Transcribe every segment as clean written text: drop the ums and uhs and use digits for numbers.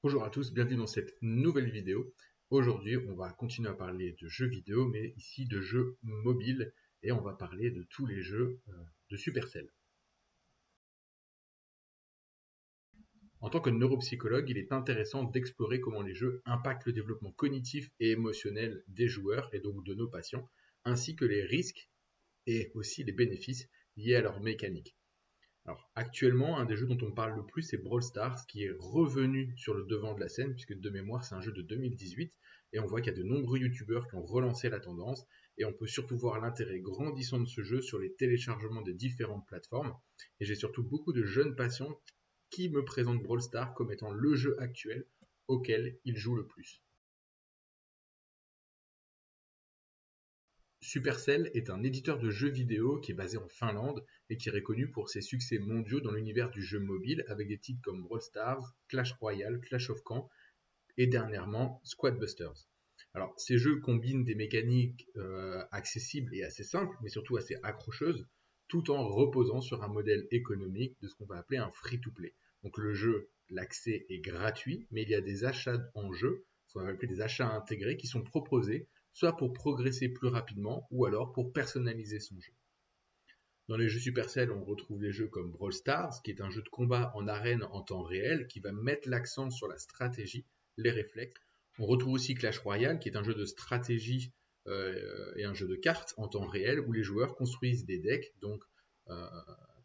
Bonjour à tous, bienvenue dans cette nouvelle vidéo. Aujourd'hui, on va continuer à parler de jeux vidéo, mais ici de jeux mobiles, et on va parler de tous les jeux de Supercell. En tant que neuropsychologue, il est intéressant d'explorer comment les jeux impactent le développement cognitif et émotionnel des joueurs, et donc de nos patients, ainsi que les risques et aussi les bénéfices liés à leur mécanique. Alors, actuellement, un des jeux dont on parle le plus, c'est Brawl Stars, qui est revenu sur le devant de la scène, puisque de mémoire, c'est un jeu de 2018, et on voit qu'il y a de nombreux youtubeurs qui ont relancé la tendance, et on peut surtout voir l'intérêt grandissant de ce jeu sur les téléchargements des différentes plateformes, et j'ai surtout beaucoup de jeunes patients qui me présentent Brawl Stars comme étant le jeu actuel auquel ils jouent le plus. Supercell est un éditeur de jeux vidéo qui est basé en Finlande et qui est reconnu pour ses succès mondiaux dans l'univers du jeu mobile avec des titres comme Brawl Stars, Clash Royale, Clash of Clans et dernièrement Squad Busters. Alors ces jeux combinent des mécaniques accessibles et assez simples mais surtout assez accrocheuses tout en reposant sur un modèle économique de ce qu'on va appeler un free-to-play. Donc le jeu, l'accès est gratuit mais il y a des achats en jeu, ce qu'on va appeler des achats intégrés qui sont proposés soit pour progresser plus rapidement, ou alors pour personnaliser son jeu. Dans les jeux Supercell, on retrouve les jeux comme Brawl Stars, qui est un jeu de combat en arène en temps réel, qui va mettre l'accent sur la stratégie, les réflexes. On retrouve aussi Clash Royale, qui est un jeu de stratégie et un jeu de cartes en temps réel, où les joueurs construisent des decks, donc euh,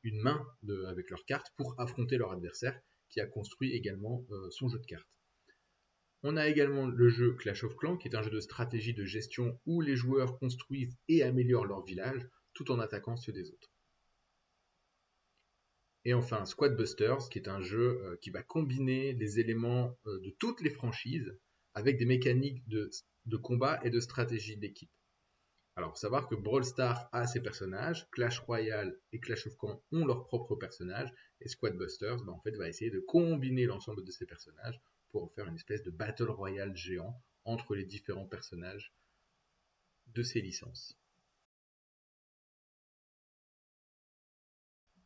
une main avec leurs cartes, pour affronter leur adversaire, qui a construit également son jeu de cartes. On a également le jeu Clash of Clans, qui est un jeu de stratégie de gestion où les joueurs construisent et améliorent leur village tout en attaquant ceux des autres. Et enfin Squad Busters, qui est un jeu qui va combiner les éléments de toutes les franchises avec des mécaniques de combat et de stratégie d'équipe. Alors, faut savoir que Brawl Stars a ses personnages, Clash Royale et Clash of Clans ont leurs propres personnages, et Squad Busters en fait, va essayer de combiner l'ensemble de ces personnages pour faire une espèce de Battle Royale géant entre les différents personnages de ces licences.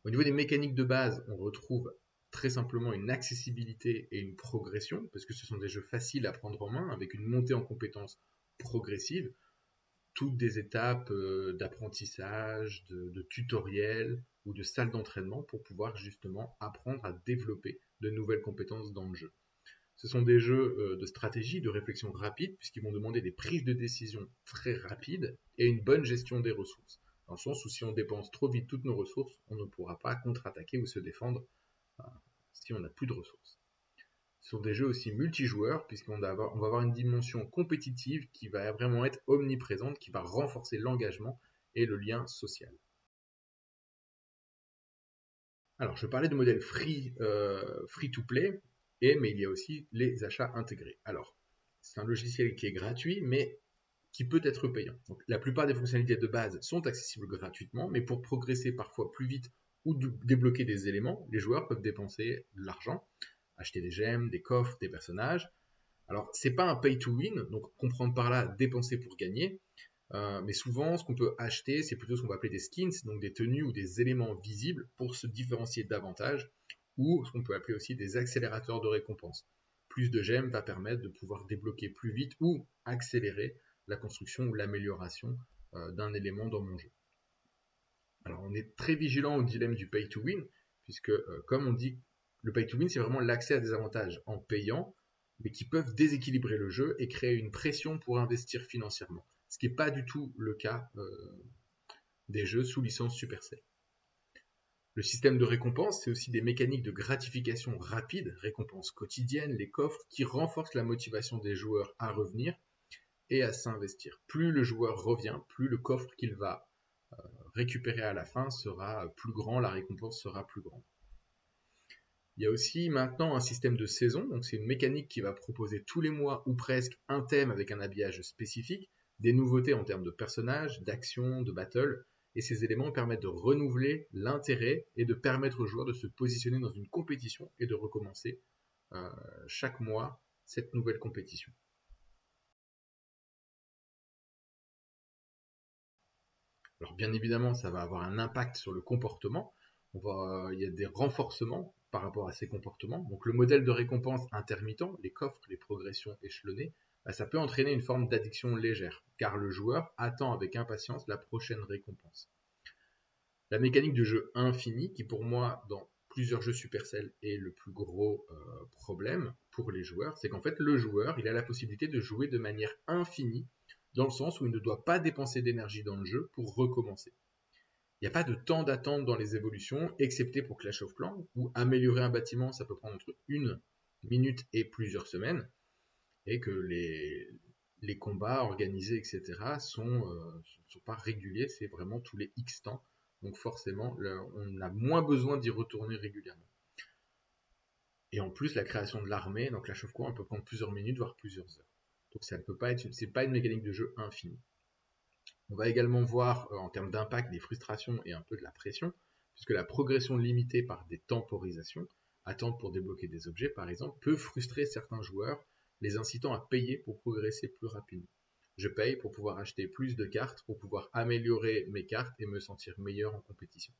Au niveau des mécaniques de base, on retrouve très simplement une accessibilité et une progression, parce que ce sont des jeux faciles à prendre en main, avec une montée en compétences progressive, toutes des étapes d'apprentissage, de tutoriels ou de salles d'entraînement pour pouvoir justement apprendre à développer de nouvelles compétences dans le jeu. Ce sont des jeux de stratégie, de réflexion rapide, puisqu'ils vont demander des prises de décision très rapides et une bonne gestion des ressources. Dans le sens où si on dépense trop vite toutes nos ressources, on ne pourra pas contre-attaquer ou se défendre si on n'a plus de ressources. Ce sont des jeux aussi multijoueurs, puisqu'on va avoir une dimension compétitive qui va vraiment être omniprésente, qui va renforcer l'engagement et le lien social. Alors, je parlais de modèle free to play, mais il y a aussi les achats intégrés. Alors, c'est un logiciel qui est gratuit, mais qui peut être payant. Donc, la plupart des fonctionnalités de base sont accessibles gratuitement, mais pour progresser parfois plus vite ou débloquer des éléments, les joueurs peuvent dépenser de l'argent, acheter des gemmes, des coffres, des personnages. Alors, c'est pas un pay to win, donc comprendre par là dépenser pour gagner, mais souvent, ce qu'on peut acheter, c'est plutôt ce qu'on va appeler des skins, donc des tenues ou des éléments visibles pour se différencier davantage, ou ce qu'on peut appeler aussi des accélérateurs de récompense. Plus de gemmes va permettre de pouvoir débloquer plus vite ou accélérer la construction ou l'amélioration d'un élément dans mon jeu. Alors, on est très vigilant au dilemme du pay to win, puisque, comme on dit, le pay to win, c'est vraiment l'accès à des avantages en payant, mais qui peuvent déséquilibrer le jeu et créer une pression pour investir financièrement. Ce qui n'est pas du tout le cas des jeux sous licence Supercell. Le système de récompense, c'est aussi des mécaniques de gratification rapide, récompenses quotidiennes, les coffres, qui renforcent la motivation des joueurs à revenir et à s'investir. Plus le joueur revient, plus le coffre qu'il va récupérer à la fin sera plus grand, la récompense sera plus grande. Il y a aussi maintenant un système de saison, donc c'est une mécanique qui va proposer tous les mois ou presque un thème avec un habillage spécifique, des nouveautés en termes de personnages, d'actions, de battles, et ces éléments permettent de renouveler l'intérêt et de permettre aux joueurs de se positionner dans une compétition et de recommencer chaque mois cette nouvelle compétition. Alors bien évidemment, ça va avoir un impact sur le comportement. Il y a des renforcements par rapport à ces comportements. Donc le modèle de récompense intermittent, les coffres, les progressions échelonnées, ça peut entraîner une forme d'addiction légère, car le joueur attend avec impatience la prochaine récompense. La mécanique de jeu infini, qui pour moi, dans plusieurs jeux Supercell, est le plus gros problème pour les joueurs, c'est qu'en fait, le joueur, il a la possibilité de jouer de manière infinie, dans le sens où il ne doit pas dépenser d'énergie dans le jeu pour recommencer. Il n'y a pas de temps d'attente dans les évolutions, excepté pour Clash of Clans, où améliorer un bâtiment, ça peut prendre entre 1 minute et plusieurs semaines, et que les combats organisés, etc., sont pas réguliers, c'est vraiment tous les X temps. Donc forcément, on a moins besoin d'y retourner régulièrement. Et en plus, la création de l'armée, donc Clash of Clans, elle peut prendre plusieurs minutes, voire plusieurs heures. Donc ça ne peut pas être, c'est pas une mécanique de jeu infinie. On va également voir en termes d'impact des frustrations et un peu de la pression, puisque la progression limitée par des temporisations, attente pour débloquer des objets par exemple, peut frustrer certains joueurs, les incitant à payer pour progresser plus rapidement. Je paye pour pouvoir acheter plus de cartes, pour pouvoir améliorer mes cartes et me sentir meilleur en compétition.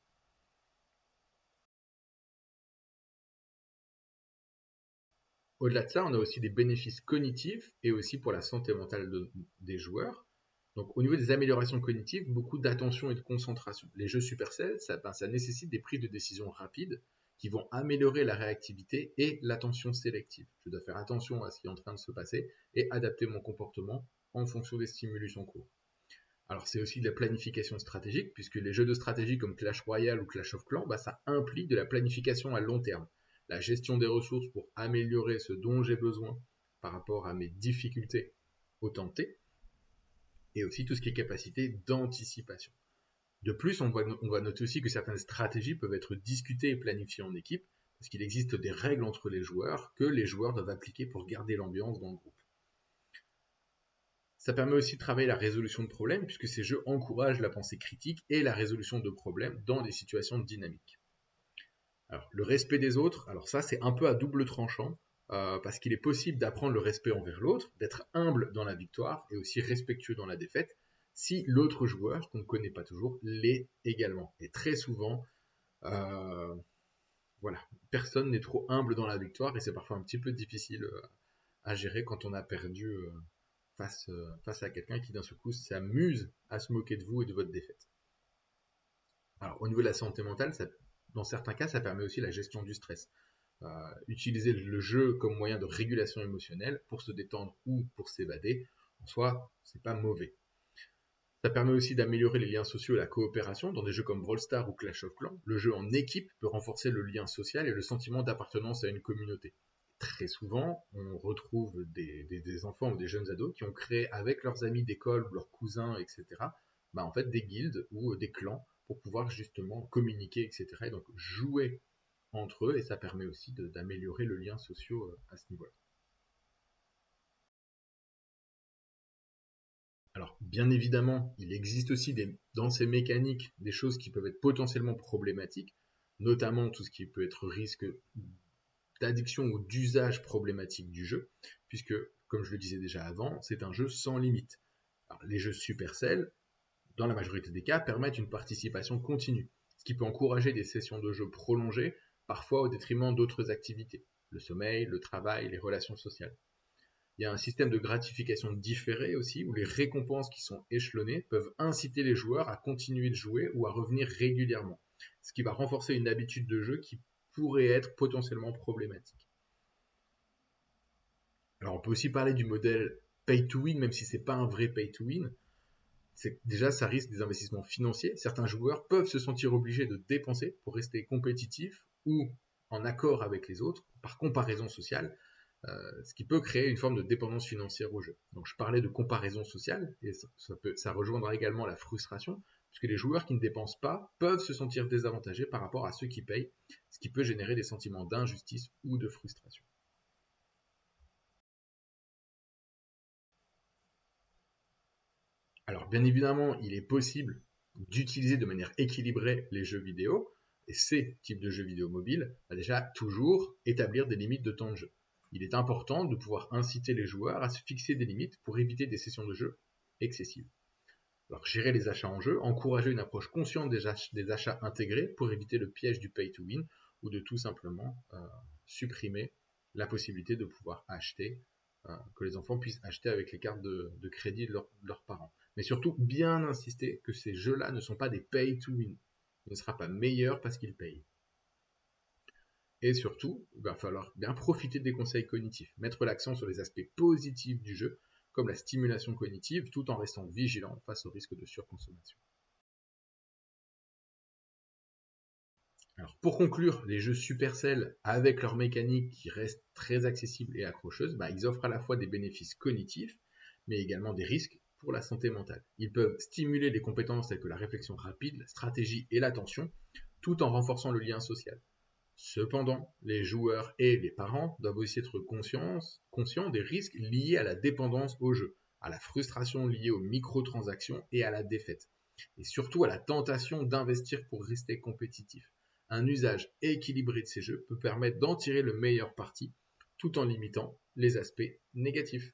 Au-delà de ça, on a aussi des bénéfices cognitifs et aussi pour la santé mentale des joueurs. Donc, au niveau des améliorations cognitives, beaucoup d'attention et de concentration. Les jeux Supercell, ça nécessite des prises de décision rapides qui vont améliorer la réactivité et l'attention sélective. Je dois faire attention à ce qui est en train de se passer et adapter mon comportement en fonction des stimulus en cours. Alors, c'est aussi de la planification stratégique, puisque les jeux de stratégie comme Clash Royale ou Clash of Clans, ça implique de la planification à long terme. La gestion des ressources pour améliorer ce dont j'ai besoin par rapport à mes difficultés au T, et aussi tout ce qui est capacité d'anticipation. De plus, on va noter aussi que certaines stratégies peuvent être discutées et planifiées en équipe, parce qu'il existe des règles entre les joueurs que les joueurs doivent appliquer pour garder l'ambiance dans le groupe. Ça permet aussi de travailler la résolution de problèmes, puisque ces jeux encouragent la pensée critique et la résolution de problèmes dans des situations dynamiques. Alors, le respect des autres, alors ça c'est un peu à double tranchant, parce qu'il est possible d'apprendre le respect envers l'autre, d'être humble dans la victoire et aussi respectueux dans la défaite, si l'autre joueur, qu'on ne connaît pas toujours, l'est également. Et très souvent, voilà, personne n'est trop humble dans la victoire et c'est parfois un petit peu difficile à gérer quand on a perdu face à quelqu'un qui d'un seul coup s'amuse à se moquer de vous et de votre défaite. Alors au niveau de la santé mentale, dans certains cas, ça permet aussi la gestion du stress. Utiliser le jeu comme moyen de régulation émotionnelle pour se détendre ou pour s'évader, en soi, c'est pas mauvais. Ça permet aussi d'améliorer les liens sociaux et la coopération dans des jeux comme Brawl Stars ou Clash of Clans. Le jeu en équipe peut renforcer le lien social et le sentiment d'appartenance à une communauté. Très souvent, on retrouve des enfants ou des jeunes ados qui ont créé avec leurs amis d'école ou leurs cousins, etc., en fait, des guildes ou des clans pour pouvoir justement communiquer, etc. Et donc jouer entre eux, et ça permet aussi d'améliorer le lien social à ce niveau-là. Alors, bien évidemment, il existe aussi dans ces mécaniques des choses qui peuvent être potentiellement problématiques, notamment tout ce qui peut être risque d'addiction ou d'usage problématique du jeu, puisque, comme je le disais déjà avant, c'est un jeu sans limite. Alors, les jeux Supercell, dans la majorité des cas, permettent une participation continue, ce qui peut encourager des sessions de jeu prolongées, parfois au détriment d'autres activités, le sommeil, le travail, les relations sociales. Il y a un système de gratification différé aussi, où les récompenses qui sont échelonnées peuvent inciter les joueurs à continuer de jouer ou à revenir régulièrement, ce qui va renforcer une habitude de jeu qui pourrait être potentiellement problématique. Alors on peut aussi parler du modèle pay to win, même si c'est pas un vrai pay to win. Déjà, ça risque des investissements financiers. Certains joueurs peuvent se sentir obligés de dépenser pour rester compétitifs ou en accord avec les autres, par comparaison sociale, ce qui peut créer une forme de dépendance financière au jeu. Donc je parlais de comparaison sociale, et ça rejoindra également la frustration, puisque les joueurs qui ne dépensent pas peuvent se sentir désavantagés par rapport à ceux qui payent, ce qui peut générer des sentiments d'injustice ou de frustration. Alors bien évidemment, il est possible d'utiliser de manière équilibrée les jeux vidéo, et ces types de jeux vidéo mobiles, déjà toujours établir des limites de temps de jeu. Il est important de pouvoir inciter les joueurs à se fixer des limites pour éviter des sessions de jeu excessives. Alors gérer les achats en jeu, encourager une approche consciente des achats intégrés pour éviter le piège du pay to win, ou de tout simplement supprimer la possibilité de pouvoir acheter, que les enfants puissent acheter avec les cartes de crédit de leurs parents. Mais surtout, bien insister que ces jeux-là ne sont pas des pay to win. Il ne sera pas meilleur parce qu'il paye. Et surtout, il va falloir bien profiter des conseils cognitifs, mettre l'accent sur les aspects positifs du jeu, comme la stimulation cognitive, tout en restant vigilant face au risque de surconsommation. Alors, pour conclure, les jeux Supercell, avec leur mécanique qui reste très accessible et accrocheuse, ils offrent à la fois des bénéfices cognitifs, mais également des risques pour la santé mentale. Ils peuvent stimuler des compétences telles que la réflexion rapide, la stratégie et l'attention, tout en renforçant le lien social. Cependant, les joueurs et les parents doivent aussi être conscients des risques liés à la dépendance au jeu, à la frustration liée aux microtransactions et à la défaite, et surtout à la tentation d'investir pour rester compétitif. Un usage équilibré de ces jeux peut permettre d'en tirer le meilleur parti tout en limitant les aspects négatifs.